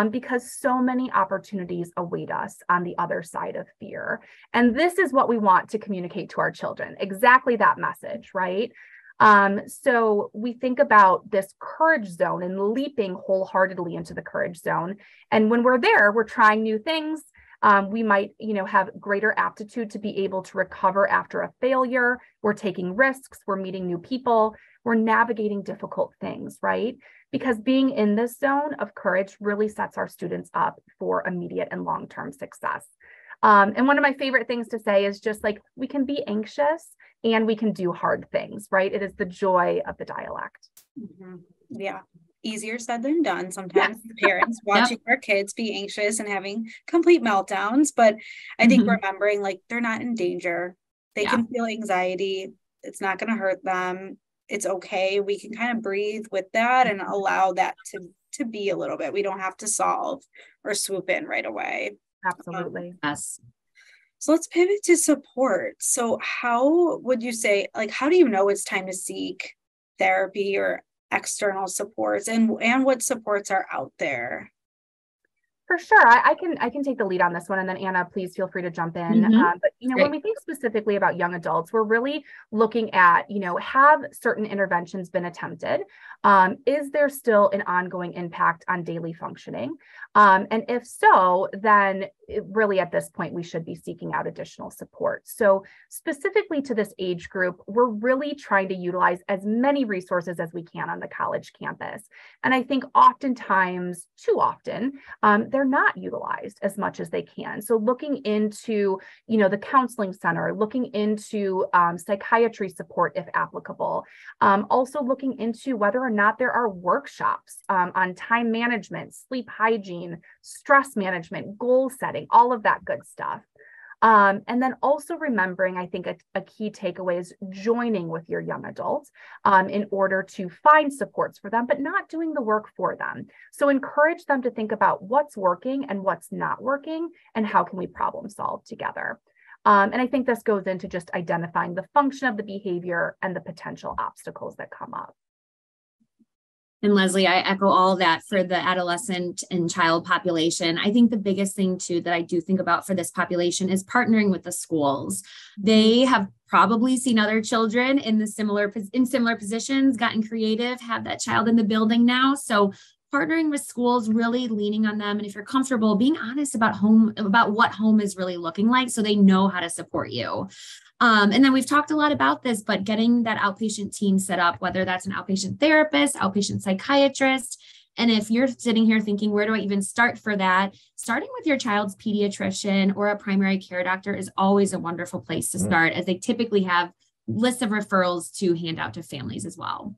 S4: because so many opportunities await us on the other side of fear. And this is what we want to communicate to our children, exactly that message, right? So we think about this courage zone and leaping wholeheartedly into the courage zone. And when we're there, we're trying new things. We might, have greater aptitude to be able to recover after a failure. We're taking risks. We're meeting new people. We're navigating difficult things, right? Because being in this zone of courage really sets our students up for immediate and long-term success. And one of my favorite things to say is just like, we can be anxious and we can do hard things, right? It is the joy of the dialect.
S2: Mm-hmm. Yeah. Easier said than done. Sometimes parents watching our kids be anxious and having complete meltdowns, but I think remembering like they're not in danger. They can feel anxiety. It's not going to hurt them. It's okay. We can kind of breathe with that and allow that to be a little bit. We don't have to solve or swoop in right away.
S4: Absolutely.
S3: Yes.
S2: So let's pivot to support. So how would you say, like, how do you know it's time to seek therapy or external supports, and what supports are out there?
S4: For sure. I can take the lead on this one. And then Anna, please feel free to jump in. But, when we think specifically about young adults, we're really looking at, have certain interventions been attempted? Is there still an ongoing impact on daily functioning? And if so, then really at this point, we should be seeking out additional support. So specifically to this age group, we're really trying to utilize as many resources as we can on the college campus. And I think oftentimes, too often, they're not utilized as much as they can. So looking into, the counseling center, looking into psychiatry support if applicable, also looking into whether or not there are workshops on time management, sleep hygiene, stress management, goal setting, all of that good stuff. And then also remembering, I think a key takeaway is joining with your young adults in order to find supports for them, but not doing the work for them. So encourage them to think about what's working and what's not working and how can we problem solve together. And I think this goes into just identifying the function of the behavior and the potential obstacles that come up.
S3: And Leslie, I echo all that for the adolescent and child population. I think the biggest thing too that I do think about for this population is partnering with the schools. They have probably seen other children in similar positions, gotten creative, have that child in the building now. So partnering with schools, really leaning on them. And if you're comfortable, being honest about what home is really looking like so they know how to support you. And then we've talked a lot about this, but getting that outpatient team set up, whether that's an outpatient therapist, outpatient psychiatrist. And if you're sitting here thinking, where do I even start for that? Starting with your child's pediatrician or a primary care doctor is always a wonderful place to start, as they typically have lists of referrals to hand out to families as well.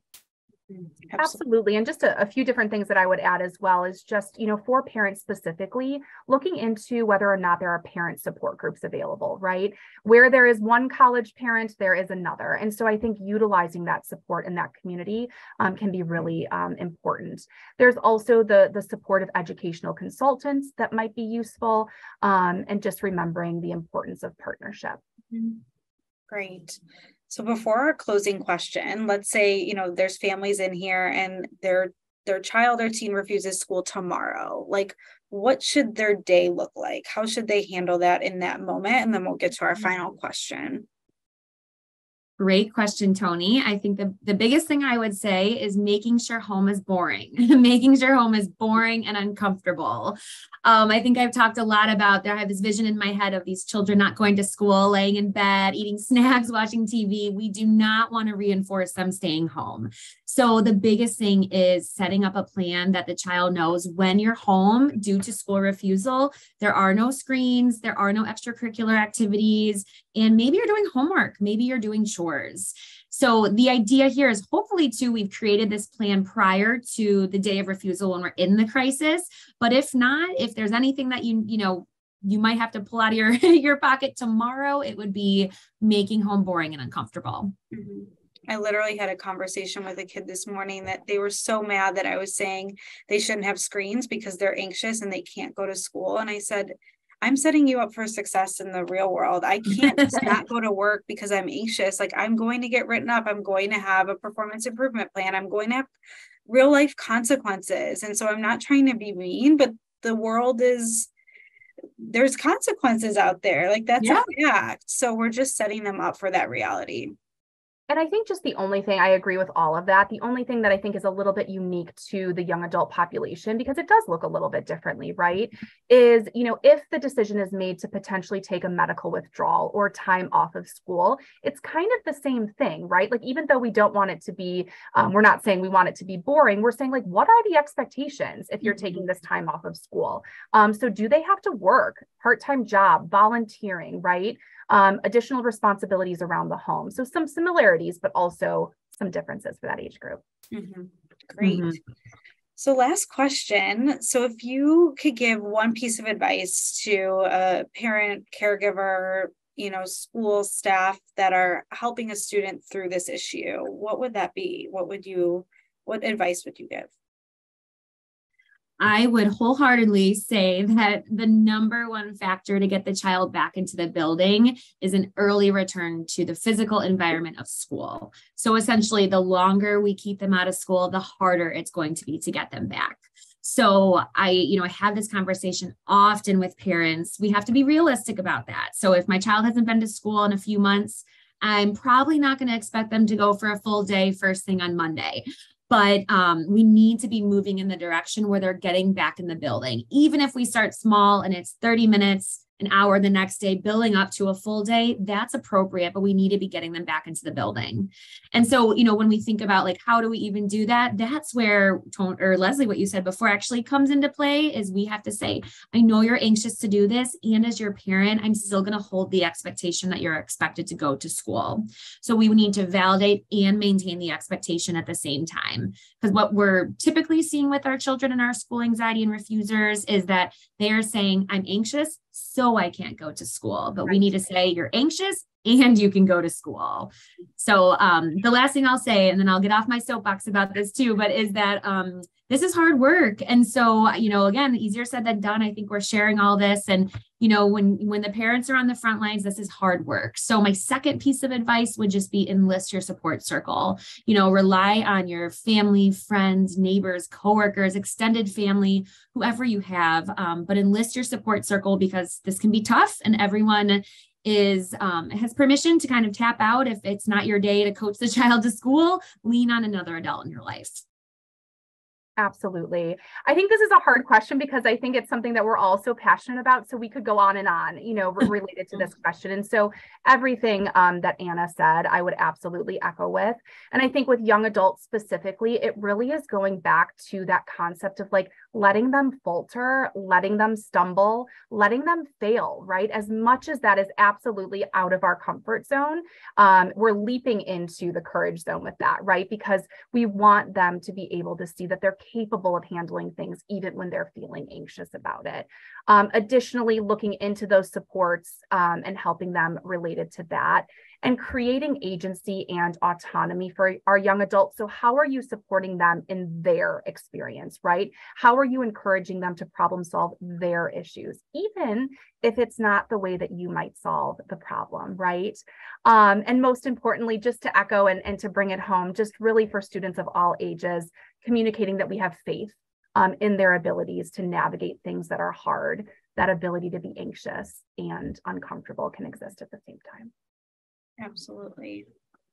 S4: Absolutely. And just a few different things that I would add as well is just, for parents specifically, looking into whether or not there are parent support groups available, right? Where there is one college parent, there is another. And so I think utilizing that support in that community can be really important. There's also the support of educational consultants that might be useful, and just remembering the importance of partnership.
S2: Great. So before our closing question, let's say, there's families in here and their child or teen refuses school tomorrow. Like, what should their day look like? How should they handle that in that moment? And then we'll get to our final question.
S3: Great question, Toni. I think the biggest thing I would say is making sure home is boring, making sure home is boring and uncomfortable. I think I've talked a lot about I have this vision in my head of these children not going to school, laying in bed, eating snacks, watching TV. We do not want to reinforce them staying home. So the biggest thing is setting up a plan that the child knows when you're home due to school refusal, there are no screens, there are no extracurricular activities, and maybe you're doing homework, maybe you're doing chores. So the idea here is hopefully too, we've created this plan prior to the day of refusal when we're in the crisis. But if not, if there's anything that you might have to pull out of your pocket tomorrow, it would be making home boring and uncomfortable.
S2: Mm-hmm. I literally had a conversation with a kid this morning that they were so mad that I was saying they shouldn't have screens because they're anxious and they can't go to school. And I said, I'm setting you up for success in the real world. I can't just not go to work because I'm anxious. Like, I'm going to get written up. I'm going to have a performance improvement plan. I'm going to have real life consequences. And so I'm not trying to be mean, but the world there's consequences out there. Like, that's a fact. So we're just setting them up for that reality.
S4: And I think just the only thing, I agree with all of that. The only thing that I think is a little bit unique to the young adult population, because it does look a little bit differently, right? Is, if the decision is made to potentially take a medical withdrawal or time off of school, it's kind of the same thing, right? Like, even though we don't want it to be, we're not saying we want it to be boring. We're saying, like, what are the expectations if you're taking this time off of school? So do they have to work, part-time job, volunteering, right? Additional responsibilities around the home. So some similarities, but also some differences for that age group.
S2: Mm-hmm. Great. Mm-hmm. So last question. So if you could give one piece of advice to a parent, caregiver, school staff that are helping a student through this issue, what would that be? What advice would you give?
S3: I would wholeheartedly say that the number one factor to get the child back into the building is an early return to the physical environment of school. So essentially, the longer we keep them out of school, the harder it's going to be to get them back. So I have this conversation often with parents. We have to be realistic about that. So if my child hasn't been to school in a few months, I'm probably not going to expect them to go for a full day first thing on Monday. But we need to be moving in the direction where they're getting back in the building. Even if we start small and it's 30 minutes, an hour the next day, building up to a full day, that's appropriate, but we need to be getting them back into the building. And so, when we think about like, how do we even do that? That's where, Leslie, what you said before actually comes into play, is we have to say, I know you're anxious to do this. And as your parent, I'm still going to hold the expectation that you're expected to go to school. So we need to validate and maintain the expectation at the same time. Because what we're typically seeing with our children and our school anxiety and refusers is that they are saying, I'm anxious, so I can't go to school. But we need to say, you're anxious and you can go to school. So the last thing I'll say, and then I'll get off my soapbox about this too, but is that this is hard work. And so, again, easier said than done. I think we're sharing all this. And, when the parents are on the front lines, this is hard work. So my second piece of advice would just be enlist your support circle. Rely on your family, friends, neighbors, coworkers, extended family, whoever you have, but enlist your support circle, because this can be tough and everyone has permission to kind of tap out. If it's not your day to coach the child to school, lean on another adult in your life.
S4: Absolutely. I think this is a hard question because I think it's something that we're all so passionate about. So we could go on and on, related to this question. And so everything that Anna said, I would absolutely echo with. And I think with young adults specifically, it really is going back to that concept of like letting them falter, letting them stumble, letting them fail, right? As much as that is absolutely out of our comfort zone, we're leaping into the courage zone with that, right? Because we want them to be able to see that they're capable of handling things even when they're feeling anxious about it. Additionally, looking into those supports and helping them related to that, and creating agency and autonomy for our young adults. So how are you supporting them in their experience, right? How are you encouraging them to problem solve their issues, even if it's not the way that you might solve the problem, right? And most importantly, just to echo and to bring it home, just really for students of all ages, communicating that we have faith in their abilities to navigate things that are hard. That ability to be anxious and uncomfortable can exist at the same time.
S2: Absolutely.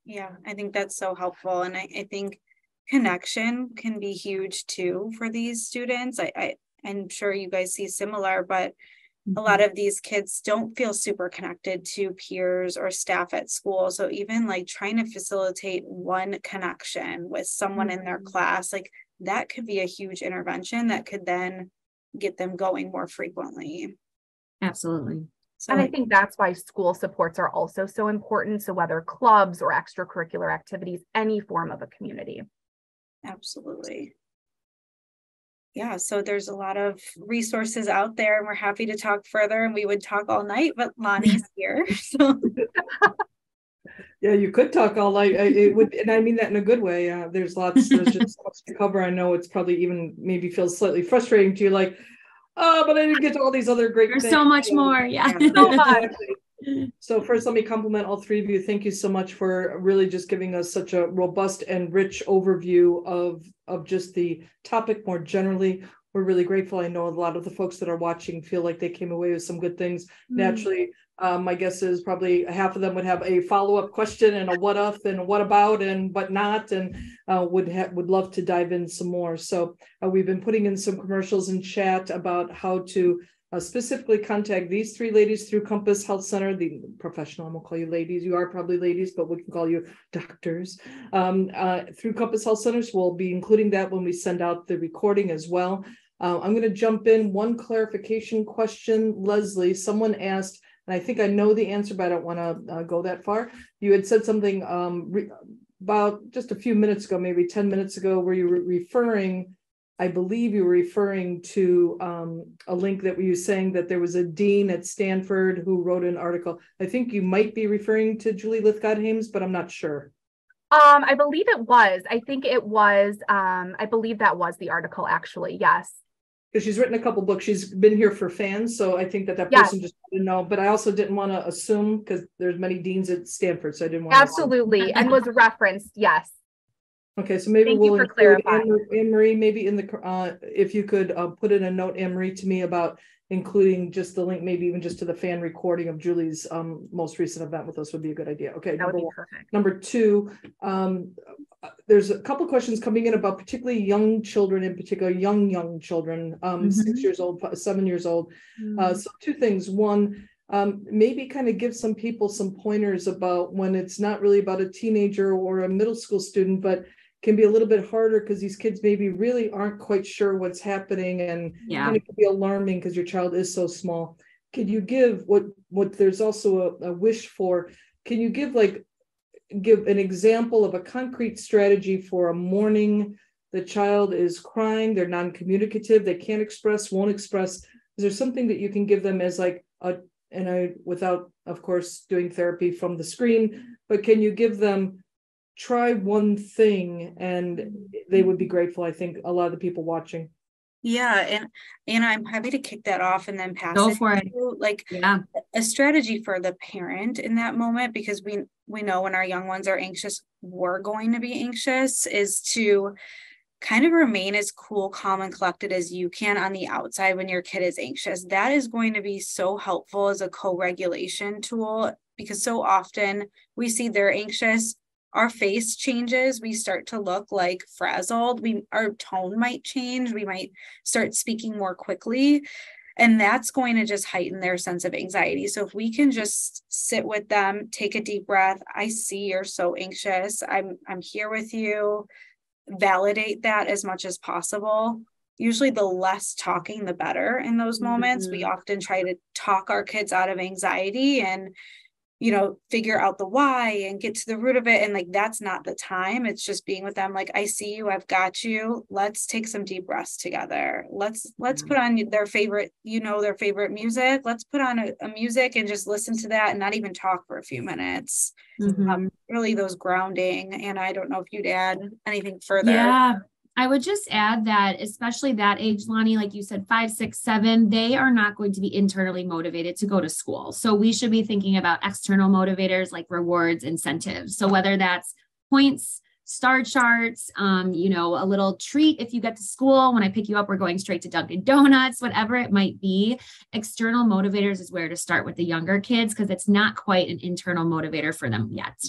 S2: Yeah, I think that's so helpful. And I think connection can be huge too for these students. I'm sure you guys see similar, but a lot of these kids don't feel super connected to peers or staff at school. So even like trying to facilitate one connection with someone in their class, like that could be a huge intervention that could then get them going more frequently.
S3: Absolutely.
S2: So,
S4: and I think that's why school supports are also so important. So whether clubs or extracurricular activities, any form of a community.
S2: Absolutely. Yeah, so there's a lot of resources out there and we're happy to talk further, and we would talk all night, but Lonnie's here. So
S1: Yeah, you could talk all night. It would, and I mean that in a good way. There's just so much to cover. I know it's probably even maybe feels slightly frustrating to you, like, oh, but I didn't get to all these other great
S3: There's
S1: things.
S3: so much more. Yeah.
S4: So much.
S1: So first, let me compliment all three of you. Thank you so much for really just giving us such a robust and rich overview of just the topic more generally. We're really grateful. I know a lot of the folks that are watching feel like they came away with some good things. Naturally, my guess is probably half of them would have a follow-up question and a what if and a what about and but not, and would love to dive in some more. So we've been putting in some commercials in chat about how to specifically contact these three ladies through Compass Health Center. The professional, I'm gonna call you ladies. You are probably ladies, but we can call you doctors. Through Compass Health Centers, we'll be including that when we send out the recording as well. I'm going to jump in. One clarification question, Leslie. Someone asked, and I think I know the answer, but I don't want to go that far. You had said something about just a few minutes ago, maybe 10 minutes ago, where you were referring, I believe you were referring to a link that you saying that there was a dean at Stanford who wrote an article. I think you might be referring to Julie Lithgott-Hames, but I'm not sure.
S4: I believe it was. I think it was. I believe that was the article, actually. Yes.
S1: Because she's written a couple books. She's been here for fans, so I think that person just didn't know. But I also didn't want to assume, because there's many deans at Stanford, so I didn't want to
S4: absolutely and was referenced. Yes.
S1: Okay, so maybe we'll include Anne-Marie, maybe in the if you could put in a note, Anne-Marie, to me about including just the link, maybe even just to the fan recording of Julie's most recent event with us would be a good idea. Okay,
S4: that would be perfect.
S1: Number two, there's a couple questions coming in about particularly young children, in particular young children, 6 years old, 7 years old. So two things. One, maybe kind of give some people some pointers about when it's not really about a teenager or a middle school student, but can be a little bit harder because these kids maybe really aren't quite sure what's happening, and it can be alarming because your child is so small. Can you give what there's also a wish for? Can you give an example of a concrete strategy for a morning the child is crying, they're non-communicative, they can't express, won't express? Is there something that you can give them as without, of course, doing therapy from the screen, but can you give them try one thing and they would be grateful? I think a lot of the people watching.
S2: Yeah, and I'm happy to kick that off and then pass
S3: it for it.
S2: Like a strategy for the parent in that moment, because we know when our young ones are anxious, we're going to be anxious, is to kind of remain as cool, calm, and collected as you can on the outside when your kid is anxious. That is going to be so helpful as a co-regulation tool, because so often we see they're anxious, our face changes. We start to look like frazzled. Our tone might change. We might start speaking more quickly. And that's going to just heighten their sense of anxiety. So if we can just sit with them, take a deep breath. I see you're so anxious. I'm here with you. Validate that as much as possible. Usually the less talking, the better in those moments. We often try to talk our kids out of anxiety and, figure out the why and get to the root of it. And like, that's not the time. It's just being with them. Like, I see you, I've got you. Let's take some deep breaths together. Let's put on their favorite, their favorite music. Let's put on a music and just listen to that and not even talk for a few minutes. Really those grounding. And I don't know if you'd add anything further.
S3: Yeah. I would just add that, especially that age, Lonnie, like you said, 5, 6, 7, they are not going to be internally motivated to go to school. So we should be thinking about external motivators like rewards, incentives. So whether that's points, star charts, a little treat if you get to school. When I pick you up, we're going straight to Dunkin' Donuts, whatever it might be. External motivators is where to start with the younger kids because it's not quite an internal motivator for them yet.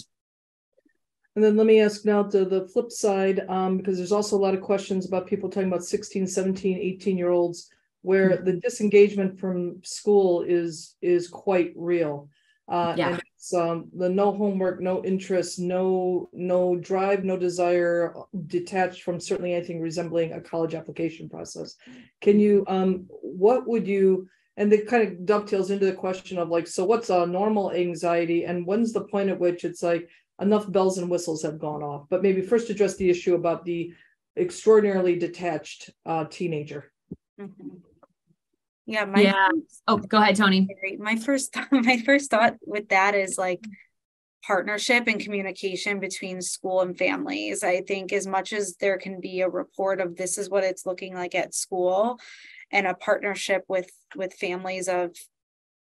S1: And then let me ask now to the flip side, because there's also a lot of questions about people talking about 16, 17, 18-year-olds, where the disengagement from school is quite real. And it's the no homework, no interest, no drive, no desire, detached from certainly anything resembling a college application process. Can you, what would you, and it kind of dovetails into the question of like, so what's a normal anxiety and when's the point at which it's like, enough bells and whistles have gone off? But maybe first address the issue about the extraordinarily detached teenager.
S3: Oh, go ahead, Toni.
S2: My first thought with that is like partnership and communication between school and families. I think as much as there can be a report of this is what it's looking like at school, and a partnership with families of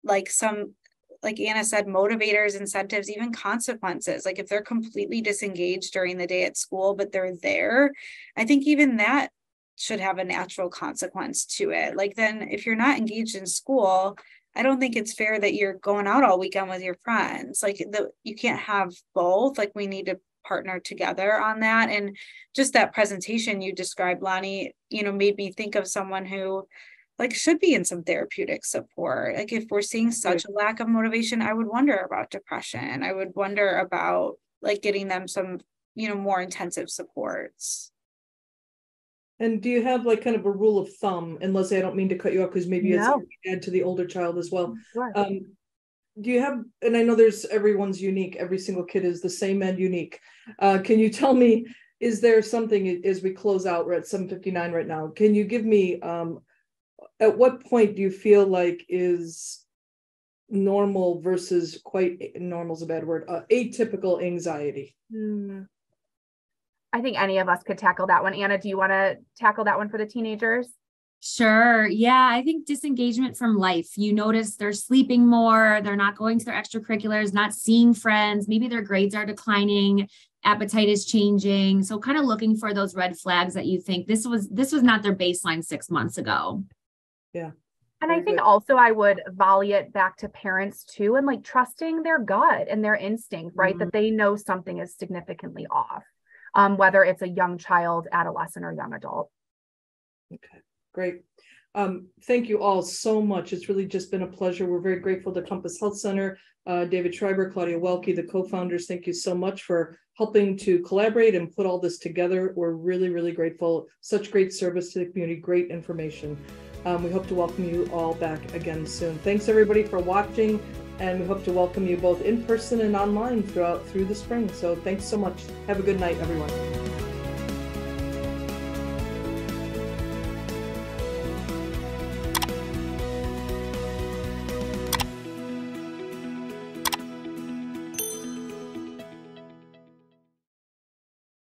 S2: like Anna said, motivators, incentives, even consequences. Like if they're completely disengaged during the day at school, but they're there, I think even that should have a natural consequence to it. Like then if you're not engaged in school, I don't think it's fair that you're going out all weekend with your friends. Like you can't have both. Like we need to partner together on that. And just that presentation you described, Lonnie, made me think of someone who should be in some therapeutic support. Like if we're seeing such a lack of motivation, I would wonder about depression. I would wonder about getting them some, more intensive supports.
S1: And do you have kind of a rule of thumb? And Leslie, I don't mean to cut you off because maybe it's add to the older child as well.
S4: Sure.
S1: Do you have, and I know everyone's unique, every single kid is the same and unique. Can you tell me, is there something as we close out, we're at 7:59 right now. Can you give me, at what point do you feel like is normal versus normal is a bad word, atypical anxiety?
S4: I think any of us could tackle that one. Anna, do you want to tackle that one for the teenagers?
S3: Sure. Yeah, I think disengagement from life. You notice they're sleeping more, they're not going to their extracurriculars, not seeing friends, maybe their grades are declining, appetite is changing. So kind of looking for those red flags that you think this was not their baseline 6 months ago.
S1: Yeah.
S4: And I think also I would volley it back to parents too, and trusting their gut and their instinct, right? That they know something is significantly off, whether it's a young child, adolescent, or young adult.
S1: Okay, great. Thank you all so much. It's really just been a pleasure. We're very grateful to Compass Health Center, David Schreiber, Claudia Welke, the co-founders. Thank you so much for helping to collaborate and put all this together. We're really, really grateful. Such great service to the community, great information. We hope to welcome you all back again soon. Thanks everybody for watching, and we hope to welcome you both in person and online through the spring. So thanks so much. Have a good night, everyone.